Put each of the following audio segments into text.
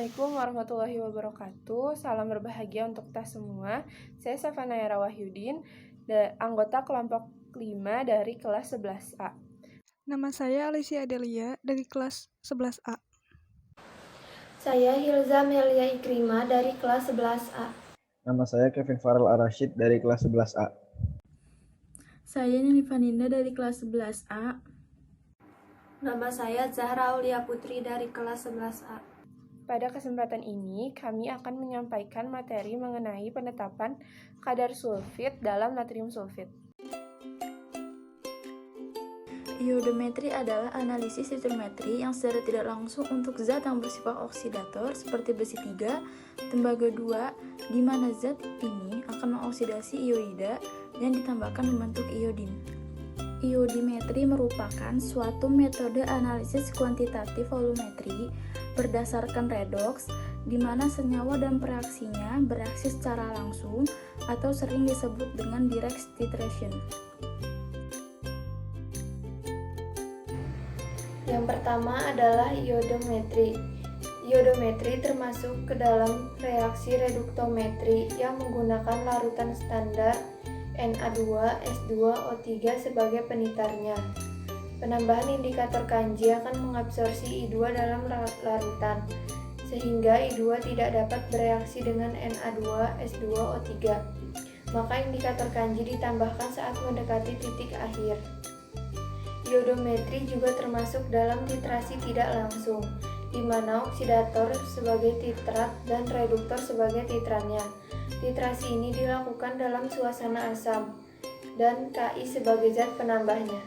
Assalamualaikum warahmatullahi wabarakatuh. Salam berbahagia untuk kita semua. Saya Safanayara Wahyudin, anggota kelompok 5 dari kelas 11A. Nama saya Alicia Adelia dari kelas 11A. Saya Hilza Melia Ikrima dari kelas 11A. Nama saya Kevin Farel Arashid dari kelas 11A. Saya Nifaninda dari kelas 11A. Nama saya Zahra Aulia Putri dari kelas 11A. Pada kesempatan ini, kami akan menyampaikan materi mengenai penetapan kadar sulfit dalam natrium sulfit. Iodometri adalah analisis stoichiometri yang secara tidak langsung untuk zat yang bersifat oksidator seperti besi 3, tembaga 2, di mana zat ini akan mengoksidasi ioida dan ditambahkan membentuk iodin. Iodimetri merupakan suatu metode analisis kuantitatif volumetri berdasarkan redoks, di mana senyawa dan reaksinya bereaksi secara langsung atau sering disebut dengan direct titration. Yang pertama adalah iodometri. Iodometri termasuk ke dalam reaksi reduktometri yang menggunakan larutan standar Na2S2O3 sebagai penitarnya. Penambahan indikator kanji akan mengabsorsi I2 dalam larutan, sehingga I2 tidak dapat bereaksi dengan Na2S2O3. Maka indikator kanji ditambahkan saat mendekati titik akhir. Iodometri juga termasuk dalam titrasi tidak langsung, di mana oksidator sebagai titrat dan reduktor sebagai titrannya. Titrasi ini dilakukan dalam suasana asam, dan Ki sebagai zat penambahnya.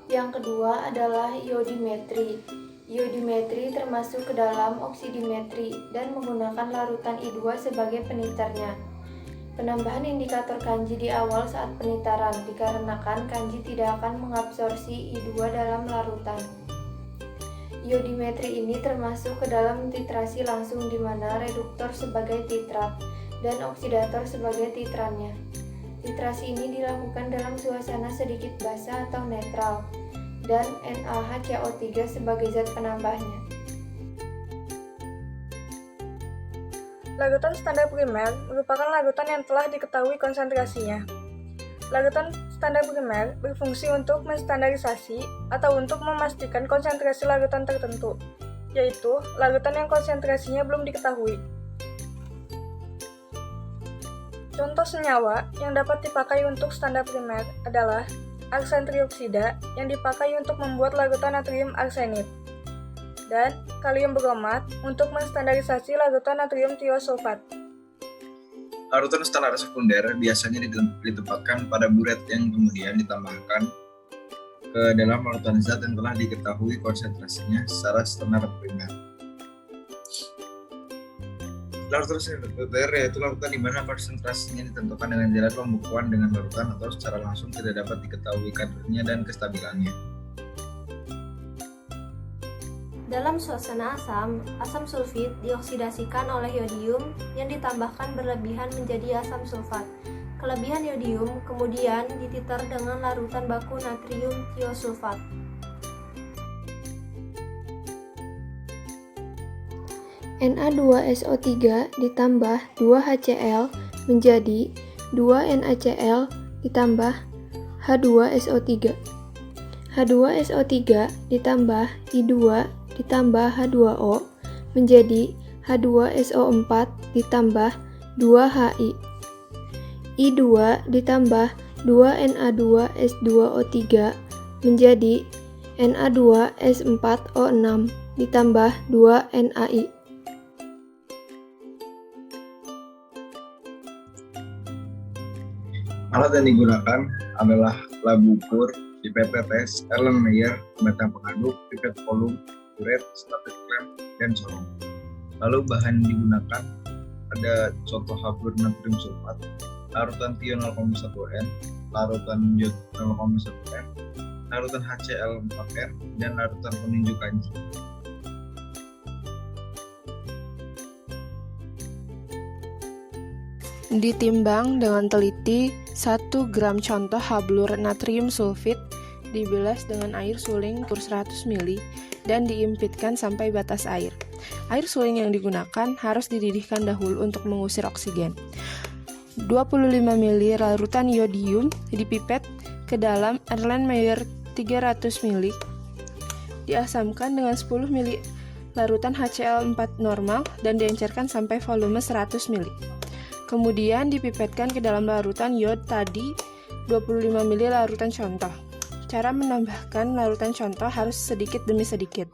Yang kedua adalah iodimetri. Iodimetri termasuk ke dalam oksidimetri dan menggunakan larutan I2 sebagai penitarnya. Penambahan indikator kanji di awal saat penitaran dikarenakan kanji tidak akan mengabsorsi I2 dalam larutan. Iodimetri ini termasuk ke dalam titrasi langsung di mana reduktor sebagai titrat dan oksidator sebagai titrannya. Titrasi ini dilakukan dalam suasana sedikit basah atau netral dan NaHCO3 sebagai zat penambahnya. Larutan standar primer merupakan larutan yang telah diketahui konsentrasinya. Larutan standar primer berfungsi untuk menstandarisasi atau untuk memastikan konsentrasi larutan tertentu, yaitu larutan yang konsentrasinya belum diketahui. Contoh senyawa yang dapat dipakai untuk standar primer adalah arsen trioksida yang dipakai untuk membuat larutan natrium arsenit, dan kalium bromat untuk menstandarisasi larutan natrium tiosulfat. Larutan standar sekunder biasanya ditempatkan pada buret yang kemudian ditambahkan ke dalam larutan zat yang telah diketahui konsentrasinya secara standar primer. Larutan sekunder yaitu larutan di mana konsentrasinya ditentukan dengan jalan pembekuan dengan larutan atau secara langsung tidak dapat diketahui kadarnya dan kestabilannya. Dalam suasana asam, asam sulfit dioksidasikan oleh yodium yang ditambahkan berlebihan menjadi asam sulfat. Kelebihan yodium kemudian dititar dengan larutan baku natrium tiosulfat. Na2SO3 ditambah 2HCl menjadi 2NaCl ditambah H2SO3. H2SO3 ditambah I2 ditambah H2O menjadi H2SO4 ditambah 2HI. I2 ditambah 2Na2S2O3 menjadi Na2S4O6 ditambah 2NaI. Alat yang digunakan adalah labu ukur, pipet tetes, Erlenmeyer, batang pengaduk, pipet volum, buret, static clamp, dan sorong. Lalu bahan yang digunakan ada contoh hablur natrium sulfat, larutan tio 0,1N, larutan iod 0,1N, larutan HCl 4N, dan larutan penunjuk kanji. Ditimbang dengan teliti 1 gram contoh hablur natrium sulfit dibilas dengan air suling 100 ml dan diimpitkan sampai batas air. Air suling yang digunakan harus dididihkan dahulu untuk mengusir oksigen. 25 ml larutan iodium dipipet ke dalam Erlenmeyer 300 ml. Diasamkan dengan 10 ml larutan HCl4 normal dan diencerkan sampai volume 100 ml. Kemudian dipipetkan ke dalam larutan iod tadi 25 ml larutan contoh. Cara menambahkan larutan contoh harus sedikit demi sedikit.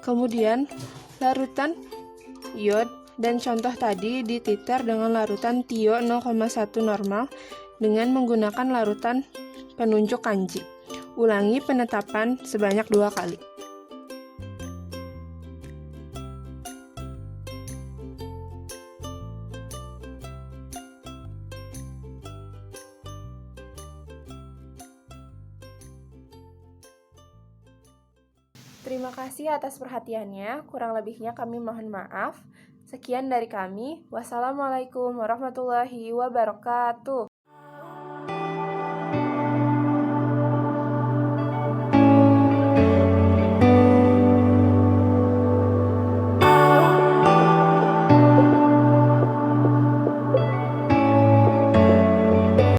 Kemudian larutan iod dan contoh tadi dititer dengan larutan tio 0,1 normal dengan menggunakan larutan penunjuk kanji. Ulangi penetapan sebanyak 2 kali. Terima kasih atas perhatiannya, kurang lebihnya kami mohon maaf. Sekian dari kami, wassalamualaikum warahmatullahi wabarakatuh.